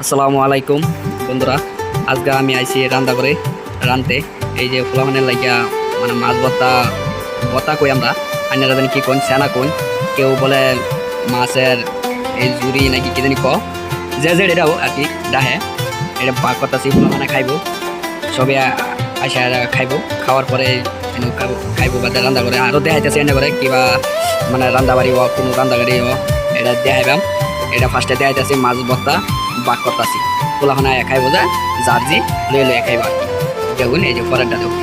আসসালামু আলাইকুম বন্ধুরা। আজকে আমি আইছি রান্না করে রানতে। এই যে পোলাপানের লাগিয়া মানে মাছ ভর্তা ভর্তা কই আমরা, আপনারা জানি কি কোন সেনা কোন, কেউ বলে মাছের এই জুড়ি নাকি কি জানি যে এটাও আর কি ডাহে। এটা পাক করতেছি, পোলাপানে খাইবো, সবে আসা খাইবো, খাওয়ার পরে খাইবো বাদে রান্না করে আরও দেখাইতেছি এনে করে কিবা মানে রান্না বাড়ি হোক কোনো রান্না গাড়ি হোক এটা দেখাইবাম। এটা ফার্স্টে দেখাইতেছি মাছ ভর্তা বাক করতেছি, পোলাপানে খাইবো যা জার্জি লয়ে লয়ে খাইবা আর কি। দেখুন এই যে পরেরটা দেখুন।